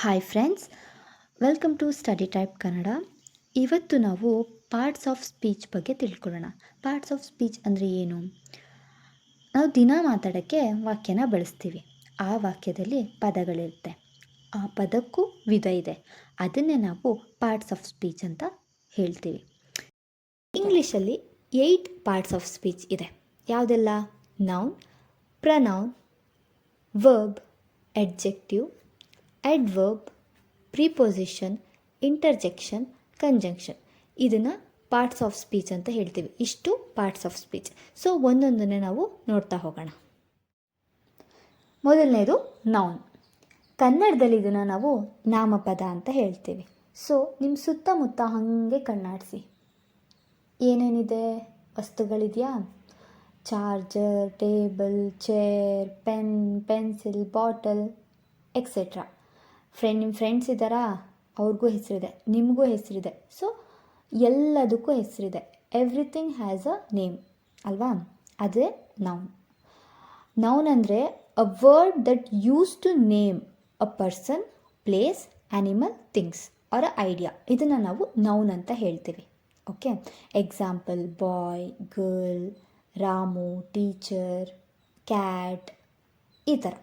Hi friends, welcome to study type Kannada. ಇವತ್ತು ನಾವು parts of speech ಬಗ್ಗೆ ತಿಳ್ಕೊಳ್ಳೋಣ. ಪಾರ್ಟ್ಸ್ ಆಫ್ ಸ್ಪೀಚ್ ಅಂದರೆ ಏನು? ನಾವು ದಿನ ಮಾತಾಡೋಕ್ಕೆ ವಾಕ್ಯನ ಬಳಸ್ತೀವಿ. ಆ ವಾಕ್ಯದಲ್ಲಿ ಪದಗಳಿರುತ್ತೆ. ಆ ಪದಕ್ಕೂ ವಿಧ ಇದೆ. ಅದನ್ನೇ ನಾವು ಪಾರ್ಟ್ಸ್ ಆಫ್ ಸ್ಪೀಚ್ ಅಂತ ಹೇಳ್ತೀವಿ. ಇಂಗ್ಲೀಷಲ್ಲಿ 8 ಪಾರ್ಟ್ಸ್ ಆಫ್ ಸ್ಪೀಚ್ ಇದೆ. ಯಾವುದೆಲ್ಲ? Noun, pronoun, verb, adjective, adverb, preposition, interjection, conjunction. ಇದನ್ನು ಪಾರ್ಟ್ಸ್ ಆಫ್ ಸ್ಪೀಚ್ ಅಂತ ಹೇಳ್ತೀವಿ. ಇಷ್ಟು ಪಾರ್ಟ್ಸ್ ಆಫ್ ಸ್ಪೀಚ್. ಸೊ ಒಂದೊಂದನ್ನೇ ನಾವು ನೋಡ್ತಾ ಹೋಗೋಣ. ಮೊದಲನೇದು ನೌನ್. ಕನ್ನಡದಲ್ಲಿ ಇದನ್ನು ನಾವು ನಾಮಪದ ಅಂತ ಹೇಳ್ತೀವಿ. ಸೊ ನಿಮ್ಮ ಸುತ್ತಮುತ್ತ ಹಾಗೆ ಕಣ್ಣಾಡಿಸಿ. ಏನೇನಿದೆ? ವಸ್ತುಗಳಿದೆಯಾ? Charger, table, chair, pen, pencil, bottle, etcetera. ನಿಮ್ಮ ಫ್ರೆಂಡ್ಸ್ ಇದ್ದಾರಾ? ಅವ್ರಿಗೂ ಹೆಸರಿದೆ, ನಿಮಗೂ ಹೆಸರಿದೆ. ಸೊ ಎಲ್ಲದಕ್ಕೂ ಹೆಸರಿದೆ. ಎವ್ರಿಥಿಂಗ್ ಹ್ಯಾಸ್ ಅ ನೇಮ್ ಅಲ್ವಾ? ಅದೇ ನೌನ್. ನೌನ್ ಅಂದರೆ a word that use to name a person, place, animal, things or a idea. ಇದನ್ನು ನಾವು ನೌನ್ ಅಂತ ಹೇಳ್ತೀವಿ. Okay. Example: boy, girl, Ramu, teacher, cat, ಈ ಥರ.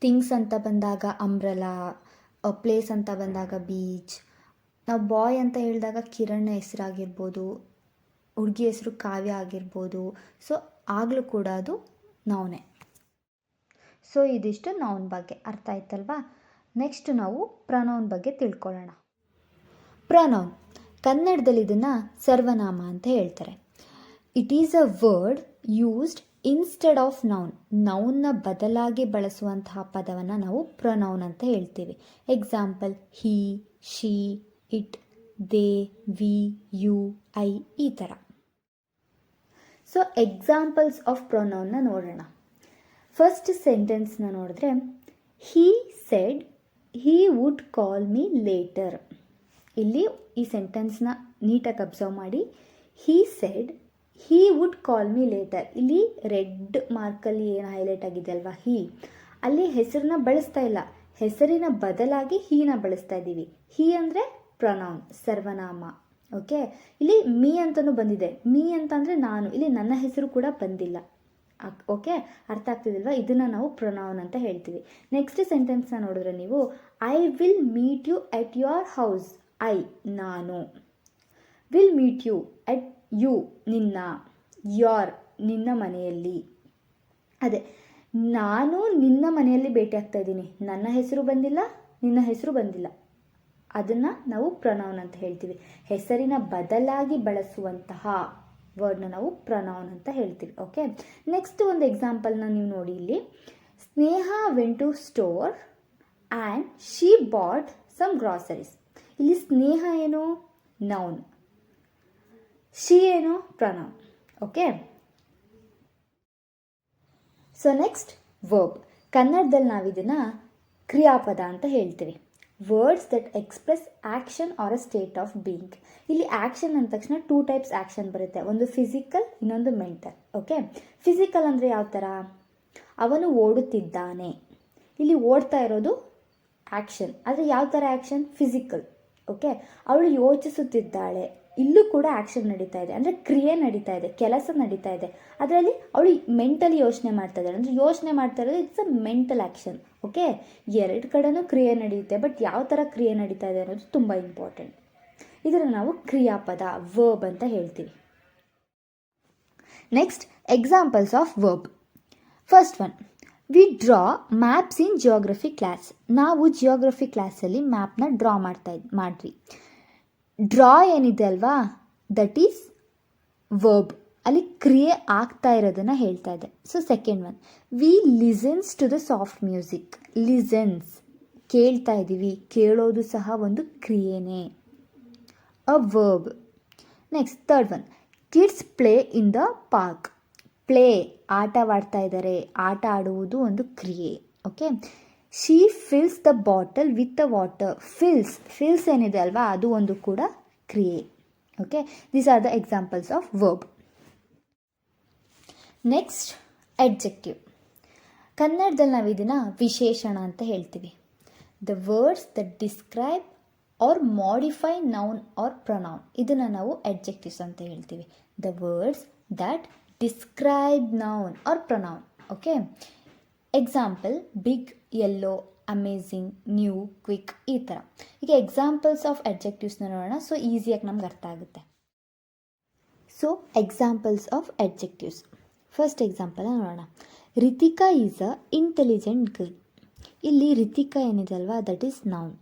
ಥಿಂಗ್ಸ್ ಅಂತ ಬಂದಾಗ ಅಂಬ್ರೆಲಾ, ಪ್ಲೇಸ್ ಅಂತ ಬಂದಾಗ ಬೀಚ್. ನಾವು ಬಾಯ್ ಅಂತ ಹೇಳಿದಾಗ ಕಿರಣ್ ಹೆಸರಾಗಿರ್ಬೋದು, ಹುಡುಗಿ ಹೆಸರು ಕಾವ್ಯ ಆಗಿರ್ಬೋದು. ಸೊ ಆಗಲೂ ಕೂಡ ಅದು ನೌನೇ. ಸೊ ಇದಿಷ್ಟು ನೌನ್ ಬಗ್ಗೆ ಅರ್ಥ ಆಯ್ತಲ್ವಾ? ನೆಕ್ಸ್ಟ್ ನಾವು ಪ್ರನೌನ್ ಬಗ್ಗೆ ತಿಳ್ಕೊಳ್ಳೋಣ. ಪ್ರನೌನ್ ಕನ್ನಡದಲ್ಲಿ ಇದನ್ನು ಸರ್ವನಾಮ ಅಂತ ಹೇಳ್ತಾರೆ. It is a word used instead of noun. ನೌನ್ನ ಬದಲಾಗಿ ಬಳಸುವಂತಹ ಪದವನ್ನು ನಾವು ಪ್ರನೌನ್ ಅಂತ ಹೇಳ್ತೀವಿ. Example: he, she, it, they, we, you, I, ಈ ಥರ. ಸೊ ಎಕ್ಸಾಂಪಲ್ಸ್ ಆಫ್ ಪ್ರೊನೌನ್ನ ನೋಡೋಣ. ಫಸ್ಟ್ ಸೆಂಟೆನ್ಸ್ನ ನೋಡಿದ್ರೆ, he said he would call me later. ಇಲ್ಲಿ ಈ ಸೆಂಟೆನ್ಸ್ನ ನೀಟಾಗಿ ಅಬ್ಸರ್ವ್ ಮಾಡಿ. He said he would call me later. ಇಲ್ಲಿ ರೆಡ್ ಮಾರ್ಕಲ್ಲಿ ಏನು ಹೈಲೈಟ್ ಆಗಿದೆ ಅಲ್ವಾ, ಹಿ, ಅಲ್ಲಿ ಹೆಸರನ್ನ ಬಳಸ್ತಾ ಇಲ್ಲ. ಹೆಸರಿನ ಬದಲಾಗಿ ಹೀನ ಬಳಸ್ತಾ ಇದ್ದೀವಿ. ಹಿ ಅಂದರೆ ಪ್ರೊನೌನ್, ಸರ್ವನಾಮ. ಓಕೆ. ಇಲ್ಲಿ ಮೀ ಅಂತಲೂ ಬಂದಿದೆ. ಮೀ ಅಂತಂದರೆ ನಾನು. ಇಲ್ಲಿ ನನ್ನ ಹೆಸರು ಕೂಡ ಬಂದಿಲ್ಲ. ಓಕೆ, ಅರ್ಥ ಆಗ್ತಿದಿಲ್ವಾ? ಇದನ್ನು ನಾವು ಪ್ರೊನೌನ್ ಅಂತ ಹೇಳ್ತೀವಿ. ನೆಕ್ಸ್ಟ್ ಸೆಂಟೆನ್ಸ್ನ ನೋಡಿದ್ರೆ ನೀವು, I will meet you at your house. I, ನಾನು. Will meet you at you, ನಿನ್ನ. ಯೋರ್, ನಿನ್ನ ಮನೆಯಲ್ಲಿ. ಅದೇ, ನಾನು ನಿನ್ನ ಮನೆಯಲ್ಲಿ ಭೇಟಿ ಆಗ್ತಾ ಇದ್ದೀನಿ. ನನ್ನ ಹೆಸರು ಬಂದಿಲ್ಲ, ನಿನ್ನ ಹೆಸರು ಬಂದಿಲ್ಲ. ಅದನ್ನು ನಾವು ಪ್ರೊನೌನ್ ಅಂತ ಹೇಳ್ತೀವಿ. ಹೆಸರಿನ ಬದಲಾಗಿ ಬಳಸುವಂತಹ ವರ್ಡ್ನ ನಾವು ಪ್ರೊನೌನ್ ಅಂತ ಹೇಳ್ತೀವಿ. ಓಕೆ. ನೆಕ್ಸ್ಟ್ ಒಂದು ಎಕ್ಸಾಂಪಲ್ನ ನೀವು ನೋಡಿ. ಇಲ್ಲಿ Sneha went to store and she bought some groceries. ಇಲ್ಲಿ ಸ್ನೇಹ ಏನು? ನೌನ್. ಶಿ ಏನು? Pronoun. Okay. So next verb. ಕನ್ನಡದಲ್ಲಿ ನಾವು ಇದನ್ನು ಕ್ರಿಯಾಪದ ಅಂತ ಹೇಳ್ತೀವಿ. Words that express action or a state of being. ಇಲ್ಲಿ ಆ್ಯಕ್ಷನ್ ಅಂದ ತಕ್ಷಣ 2 ಟೈಪ್ಸ್ ಆ್ಯಕ್ಷನ್ ಬರುತ್ತೆ. ಒಂದು ಫಿಸಿಕಲ್, ಇನ್ನೊಂದು ಮೆಂಟಲ್. ಓಕೆ. ಫಿಸಿಕಲ್ ಅಂದರೆ ಯಾವ ಥರ? ಅವನು ಓಡುತ್ತಿದ್ದಾನೆ. ಇಲ್ಲಿ ಓಡ್ತಾ ಇರೋದು ಆ್ಯಕ್ಷನ್. ಆದರೆ ಯಾವ ಥರ ಆ್ಯಕ್ಷನ್? ಫಿಸಿಕಲ್. ಓಕೆ. ಅವಳು ಯೋಚಿಸುತ್ತಿದ್ದಾಳೆ. ಇಲ್ಲೂ ಕೂಡ ಆ್ಯಕ್ಷನ್ ನಡೀತಾ ಇದೆ, ಅಂದರೆ ಕ್ರಿಯೆ ನಡೀತಾ ಇದೆ, ಕೆಲಸ ನಡೀತಾ ಇದೆ. ಅದರಲ್ಲಿ ಅವಳು ಮೆಂಟಲಿ ಯೋಚನೆ ಮಾಡ್ತಾ ಇದ್ದಾಳೆ. ಅಂದರೆ ಯೋಚನೆ ಮಾಡ್ತಾ ಇರೋದು it's a mental action. Okay. ಎರಡು ಕಡೆನೂ ಕ್ರಿಯೆ ನಡೆಯುತ್ತೆ. ಬಟ್ ಯಾವ ಥರ ಕ್ರಿಯೆ ನಡೀತಾ ಇದೆ ಅನ್ನೋದು ತುಂಬ ಇಂಪಾರ್ಟೆಂಟ್. ಇದನ್ನು ನಾವು ಕ್ರಿಯಾಪದ, ವರ್ಬ್ ಅಂತ ಹೇಳ್ತೀವಿ. Next examples of verb. First one, we draw maps in geography class. ನಾವು ಜಿಯೋಗ್ರಫಿ ಕ್ಲಾಸಲ್ಲಿ ಮ್ಯಾಪ್ನ ಡ್ರಾ ಮಾಡಿದ್ವಿ. ಡ್ರಾ ಏನಿದೆ ಅಲ್ವಾ, ದಟ್ ಈಸ್ ವರ್ಬ್. ಅಲ್ಲಿ ಕ್ರಿಯೆ ಆಗ್ತಾ ಇರೋದನ್ನು ಹೇಳ್ತಾ ಇದೆ. So second one, we listens to the soft music. Listens, ಕೇಳ್ತಾ ಇದ್ದೀವಿ. ಕೇಳೋದು ಸಹ ಒಂದು ಕ್ರಿಯೆನೇ, a verb. Next third one, kids play in the park. Play, ಆಟವಾಡ್ತಾ ಇದ್ದಾರೆ. ಆಟ ಆಡುವುದು ಒಂದು ಕ್ರಿಯೆ. Okay. She fills the bottle with the water. Fills ಏನಿದೆ ಅಲ್ವಾ, ಅದು ಒಂದು ಕೂಡ ಕ್ರಿಯೆ. Okay. These are the examples of verb. Next adjective. ಕನ್ನಡದಲ್ಲಿ ನಾವು ಇದನ್ನು ವಿಶೇಷಣ ಅಂತ ಹೇಳ್ತೀವಿ. The words that describe or modify noun or pronoun, ಇದನ್ನು ನಾವು ಅಡ್ಜೆಕ್ಟಿವ್ಸ್ ಅಂತ ಹೇಳ್ತೀವಿ. The words that describe noun or pronoun. Okay, example big, yellow, amazing, new, quick, ಈ ಥರ. ಈಗ ಎಕ್ಸಾಂಪಲ್ಸ್ ಆಫ್ ಅಡ್ಜೆಕ್ಟಿವ್ಸ್ನ ನೋಡೋಣ, ಸೊ ಈಸಿಯಾಗಿ ನಮ್ಗೆ ಅರ್ಥ ಆಗುತ್ತೆ. So examples of adjectives. First example ನೋಡೋಣ. Ritika is a intelligent girl. ಇಲ್ಲಿ ರಿತಿಕಾ ಏನಿದೆ ಅಲ್ವಾ, ದಟ್ ಈಸ್ ನೌನ್.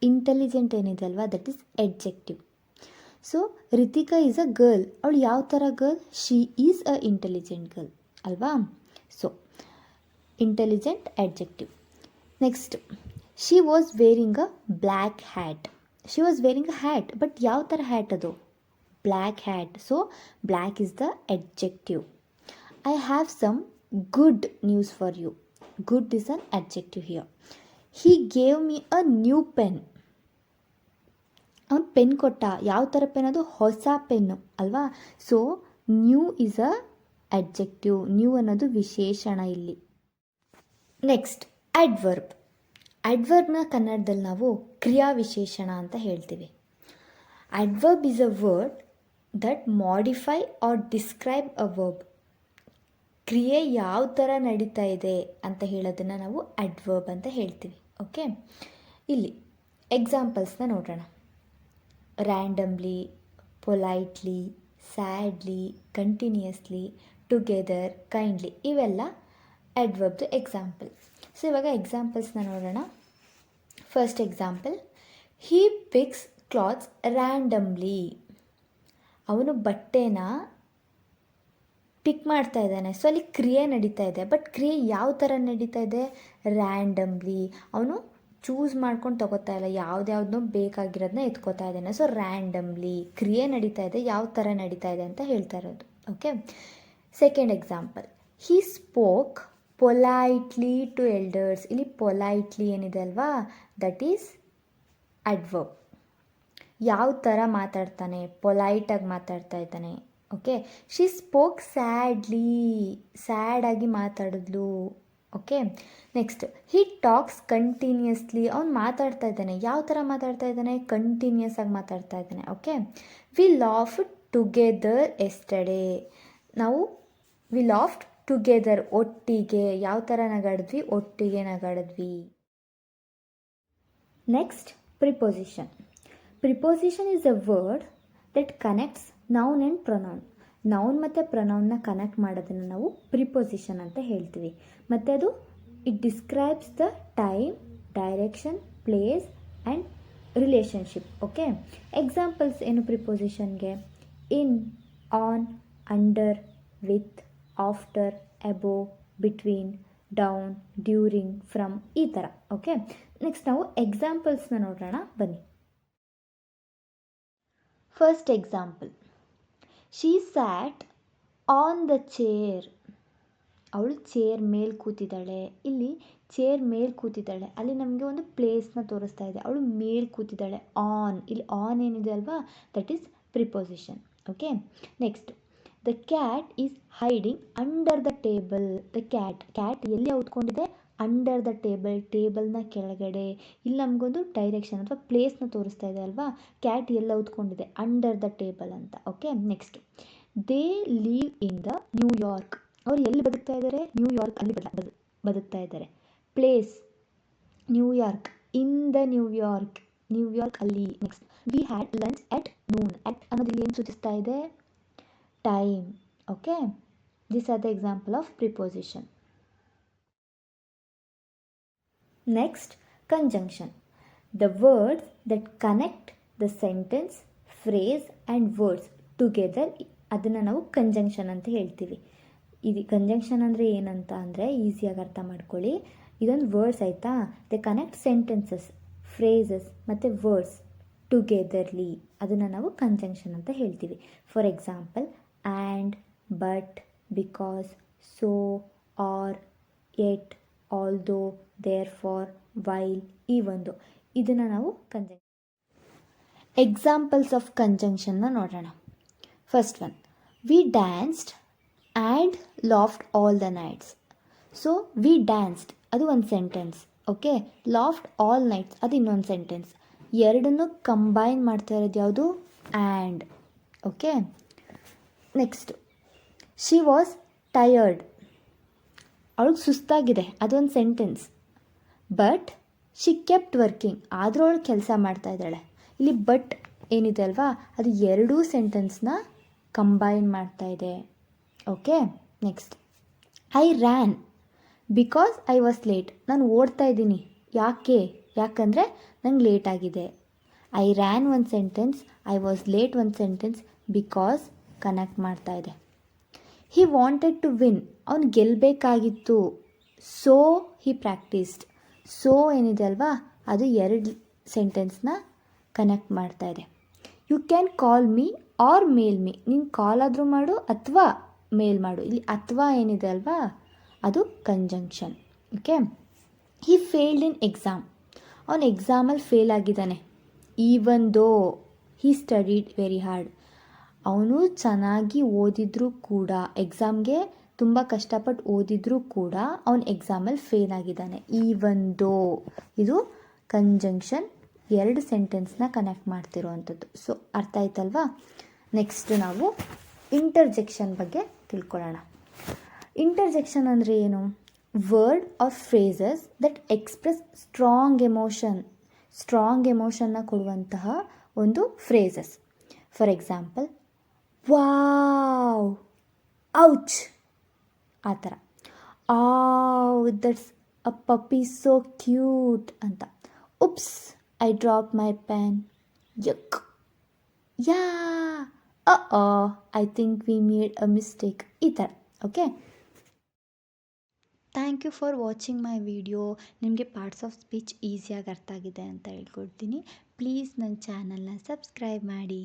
ಇಂಟೆಲಿಜೆಂಟ್ ಏನಿದೆ ಅಲ್ವಾ, that is adjective. So Ritika is a girl. ಅವಳು ಯಾವ ಥರ girl? She is a intelligent girl ಅಲ್ವಾ. So intelligent adjective. Next, she was wearing a black hat. She was wearing a hat, but ಯಾವ ಥರ hat ಅದು? Black hat. So black is the adjective. I have some good news for you. Good is an adjective here. He gave me a new pen. ಅವನು pen ಕೊಟ್ಟ. ಯಾವ ಥರ pen ಅದು? ಹೊಸ pen ಅಲ್ವಾ. So new is a adjective. New ಅನ್ನೋದು ವಿಶೇಷಣ ಇಲ್ಲಿ. Next, adverb. ಅಡ್ವರ್ಬ್ನ ಕನ್ನಡದಲ್ಲಿ ನಾವು ಕ್ರಿಯಾ ವಿಶೇಷಣ ಅಂತ ಹೇಳ್ತೀವಿ. Adverb is a word that modify or describe a verb. ಕ್ರಿಯೆ ಯಾವ ಥರ ನಡೀತಾ ಇದೆ ಅಂತ ಹೇಳೋದನ್ನು ನಾವು ಅಡ್ವರ್ಬ್ ಅಂತ ಹೇಳ್ತೀವಿ. ಓಕೆ, ಇಲ್ಲಿ ಎಕ್ಸಾಂಪಲ್ಸ್ನ ನೋಡೋಣ. Randomly, politely, sadly, continuously, together, kindly, ಇವೆಲ್ಲ ಅಡ್ವರ್ಬ್ದು ಎಕ್ಸಾಂಪಲ್. ಸೊ ಇವಾಗ ಎಕ್ಸಾಂಪಲ್ಸ್ನ ನೋಡೋಣ. ಫಸ್ಟ್ ಎಕ್ಸಾಂಪಲ್, ಹೀ ಪಿಕ್ಸ್ ಕ್ಲಾತ್ಸ್ ರ್ಯಾಂಡಮ್ಲಿ. ಅವನು ಬಟ್ಟೆನ ಪಿಕ್ ಮಾಡ್ತಾ ಇದ್ದಾನೆ. ಸೊ ಅಲ್ಲಿ ಕ್ರಿಯೆ ನಡೀತಾ ಇದೆ, ಬಟ್ ಕ್ರಿಯೆ ಯಾವ ಥರ ನಡೀತಾ ಇದೆ? ರ್ಯಾಂಡಮ್ಲಿ. ಅವನು ಚೂಸ್ ಮಾಡ್ಕೊಂಡು ತಗೋತಾ ಇಲ್ಲ, ಯಾವುದ್ಯಾವುದನ್ನೋ ಬೇಕಾಗಿರೋದನ್ನ ಎತ್ಕೋತಾ ಇದ್ದಾನೆ. ಸೊ ರ್ಯಾಂಡಮ್ಲಿ ಕ್ರಿಯೆ ನಡೀತಾ ಇದೆ, ಯಾವ ಥರ ನಡೀತಾ ಇದೆ ಅಂತ ಹೇಳ್ತಾ ಇರೋದು. Okay, second example, he spoke politely to elders. ಇಲ್ಲಿ ಪೊಲೈಟ್ಲಿ ಏನಿದೆ ಅಲ್ವಾ, ದಟ್ ಈಸ್ ಅಡ್ವರ್ಬ್. ಯಾವ ಥರ ಮಾತಾಡ್ತಾನೆ? ಪೊಲೈಟಾಗಿ ಮಾತಾಡ್ತಾ ಇದ್ದಾನೆ. Okay, she spoke sadly. ಸ್ಯಾಡಾಗಿ ಮಾತಾಡಿದ್ಲು. Okay, next, he talks continuously. ಅವ್ನು ಮಾತಾಡ್ತಾ ಇದ್ದಾನೆ. ಯಾವ ಥರ ಮಾತಾಡ್ತಾ ಇದ್ದಾನೆ? ಕಂಟಿನ್ಯೂಸ್ ಆಗಿ ಮಾತಾಡ್ತಾ ಇದ್ದಾನೆ. Okay, we laughed together yesterday. ನಾವು ವಿ ಲಾಫ್ಡ್ ಟುಗೆದರ್, ಒಟ್ಟಿಗೆ. ಯಾವ ಥರ ನಗಾಡಿದ್ವಿ? ಒಟ್ಟಿಗೆ ನಗಾಡಿದ್ವಿ. Next, preposition. Preposition is a word that connects noun and pronoun. Noun ಮತ್ತು ಪ್ರೊನೌನ್ನ ಕನೆಕ್ಟ್ ಮಾಡೋದನ್ನು ನಾವು ಪ್ರಿಪೋಸಿಷನ್ ಅಂತ ಹೇಳ್ತೀವಿ. ಮತ್ತು ಅದು it describes the time, direction, place and relationship. Okay, examples ಏನು ಪ್ರಿಪೋಸಿಷನ್ಗೆ? In, on, under, with, after, above, between, down, during, from, ಈ ಥರ. ಓಕೆ, ನೆಕ್ಸ್ಟ್ ನಾವು ಎಕ್ಸಾಂಪಲ್ಸ್ನ ನೋಡೋಣ ಬನ್ನಿ. First example, she sat on the chair. ಅವಳು ಚೇರ್ ಮೇಲೆ ಕೂತಿದ್ದಾಳೆ. ಇಲ್ಲಿ ಚೇರ್ ಮೇಲೆ ಕೂತಿದ್ದಾಳೆ, ಅಲ್ಲಿ ನಮಗೆ ಒಂದು ಪ್ಲೇಸ್ನ ತೋರಿಸ್ತಾ ಇದೆ. ಅವಳು ಮೇಲೆ ಕೂತಿದ್ದಾಳೆ. ಆನ್, ಇಲ್ಲಿ ಆನ್ ಏನಿದೆ ಅಲ್ವಾ, that is preposition. Okay, next, the cat is hiding under the table. The cat ಎಲ್ಲಿ ಔತ್ಕೊಂಡಿದೆ? ಅಂಡರ್ ದ ಟೇಬಲ್, ಟೇಬಲ್ನ ಕೆಳಗಡೆ. ಇಲ್ಲಿ ನಮಗೊಂದು ಡೈರೆಕ್ಷನ್ ಅಥವಾ ಪ್ಲೇಸ್ನ ತೋರಿಸ್ತಾ ಇದೆ ಅಲ್ವಾ. ಕ್ಯಾಟ್ ಎಲ್ಲ ಔತ್ಕೊಂಡಿದೆ? ಅಂಡರ್ ದ ಟೇಬಲ್ ಅಂತ. Okay, next, they live in the New York. ಅವ್ರು ಎಲ್ಲಿ ಬದುಕ್ತಾ ಇದ್ದಾರೆ? ನ್ಯೂಯಾರ್ಕ್, ಅಲ್ಲಿ ಬದುಕ್ತಾ ಇದ್ದಾರೆ. Place New York, in the New York ಅಲ್ಲಿ. ನೆಕ್ಸ್ಟ್, ವಿ ಹ್ಯಾಡ್ ಲಂಚ್ ಎಟ್ ನೂನ್. ಎಟ್ ಅನ್ನೋದು ಇಲ್ಲಿ ಏನು ಸೂಚಿಸ್ತಾ ಇದೆ? Time. Okay, this are the example of preposition. Next, conjunction. The words that connect the sentence, phrase and words together, ಅದನ್ನು ನಾವು ಕಂಜಂಕ್ಷನ್ ಅಂತ ಹೇಳ್ತೀವಿ. ಇದು ಕಂಜಂಕ್ಷನ್ ಅಂದರೆ ಏನಂತ ಅಂದರೆ ಈಸಿಯಾಗಿ ಅರ್ಥ ಮಾಡ್ಕೊಳ್ಳಿ. ಇದೊಂದು ವರ್ಡ್ಸ್ ಆಯಿತಾ, ದೆ ಕನೆಕ್ಟ್ ಸೆಂಟೆನ್ಸಸ್, ಫ್ರೇಸಸ್ ಮತ್ತು ವರ್ಡ್ಸ್ ಟುಗೆದರ್ಲಿ. ಅದನ್ನು ನಾವು ಕಂಜಂಕ್ಷನ್ ಅಂತ ಹೇಳ್ತೀವಿ. For example, and, but, because, so, or, yet, although, therefore, while, ಈ ಒಂದು ಇದನ್ನು ನಾವು ಎಕ್ಸಾಂಪಲ್ಸ್ ಆಫ್ ಕಂಜಂಕ್ಷನ್ನ ನೋಡೋಣ. First one, we danced and laughed all the nights. So we danced ಅದು ಒಂದು sentence. Okay. Laughed all nights ಅದು ಇನ್ನೊಂದು ಸೆಂಟೆನ್ಸ್. ಎರಡನ್ನೂ ಕಂಬೈನ್ ಮಾಡ್ತಾ ಇರೋದು ಯಾವುದು? And. Okay. Next, she was tired. ಅವಳಿಗೆ ಸುಸ್ತಾಗಿದೆ, ಅದೊಂದು sentence. But she kept working, ಆದರೂ ಅವಳು ಕೆಲಸ ಮಾಡ್ತಾ ಇದ್ದಾಳೆ. ಇಲ್ಲಿ ಬಟ್ ಏನಿದೆ ಅಲ್ವಾ, ಅದು ಎರಡೂ ಸೆಂಟೆನ್ಸ್ನ ಕಂಬೈನ್ ಮಾಡ್ತಾ ಇದೆ. Okay. Next, I ran because I was late. ನಾನು ಓಡ್ತಾ ಇದ್ದೀನಿ, ಯಾಕಂದರೆ ನಂಗೆ ಲೇಟ್ ಆಗಿದೆ. ಐ ರ್ಯಾನ್ ಒಂದು ಸೆಂಟೆನ್ಸ್, ಐ ವಾಸ್ ಲೇಟ್ ಒಂದು ಸೆಂಟೆನ್ಸ್, ಬಿಕಾಸ್ ಕನೆಕ್ಟ್ ಮಾಡ್ತಾ ಇದೆ. ಹಿ ವಾಂಟೆಡ್ ಟು ವಿನ್, ಅವನು ಗೆಲ್ಲಬೇಕಾಗಿತ್ತು. So he practised. ಸೋ ಏನಿದೆ ಅಲ್ವಾ, ಅದು ಎರಡು ಸೆಂಟೆನ್ಸ್ನ ಕನೆಕ್ಟ್ ಮಾಡ್ತಾ ಇದೆ. You can call me or mail me, ನೀನು ಕಾಲ್ ಆದರೂ ಮಾಡು ಅಥವಾ ಮೇಲ್ ಮಾಡು. ಇಲ್ಲಿ ಅಥವಾ ಏನಿದೆ ಅಲ್ವಾ, ಅದು conjunction. Okay. He failed in exam, ಅವನು ಎಕ್ಸಾಮಲ್ಲಿ ಫೇಲ್ ಆಗಿದ್ದಾನೆ. ಈವನ್ ದೋ ಹಿ ಸ್ಟಡಿಡ್ ವೆರಿ ಹಾರ್ಡ್, ಅವನು ಚೆನ್ನಾಗಿ ಓದಿದ್ರೂ ಕೂಡ, ಎಕ್ಸಾಮ್ಗೆ ತುಂಬ ಕಷ್ಟಪಟ್ಟು ಓದಿದ್ರೂ ಕೂಡ ಅವನು ಎಕ್ಸಾಮಲ್ಲಿ ಫೇಲ್ ಆಗಿದ್ದಾನೆ. ಈವನ್ ದೋ ಇದು ಕಂಜಂಕ್ಷನ್, ಎರಡು ಸೆಂಟೆನ್ಸ್ನ ಕನೆಕ್ಟ್ ಮಾಡ್ತಿರೋವಂಥದ್ದು. ಸೊ ಅರ್ಥ ಆಯ್ತಲ್ವಾ? ನೆಕ್ಸ್ಟ್ ನಾವು ಇಂಟರ್ಜೆಕ್ಷನ್ ಬಗ್ಗೆ ತಿಳ್ಕೊಳ್ಳೋಣ. ಇಂಟರ್ಜೆಕ್ಷನ್ ಅಂದರೆ ಏನು? Word or phrases that express strong ಎಮೋಷನ್ನ ಕೊಡುವಂತಹ ಒಂದು phrases. For example, wow, ouch, ಆ ಥರ. That's a puppy so cute ಅಂತ. Oops, I drop my pen. Yuck, ya, I think we made a mistake, ಈ ಥರ. Okay. Thank you for watching my video. ನಿಮಗೆ parts of speech ಈಸಿಯಾಗಿ ಅರ್ಥ ಆಗಿದೆ ಅಂತ ಹೇಳ್ಕೊಡ್ತೀನಿ. ಪ್ಲೀಸ್ ನನ್ನ ಚಾನಲ್ನ ಸಬ್ಸ್ಕ್ರೈಬ್ ಮಾಡಿ.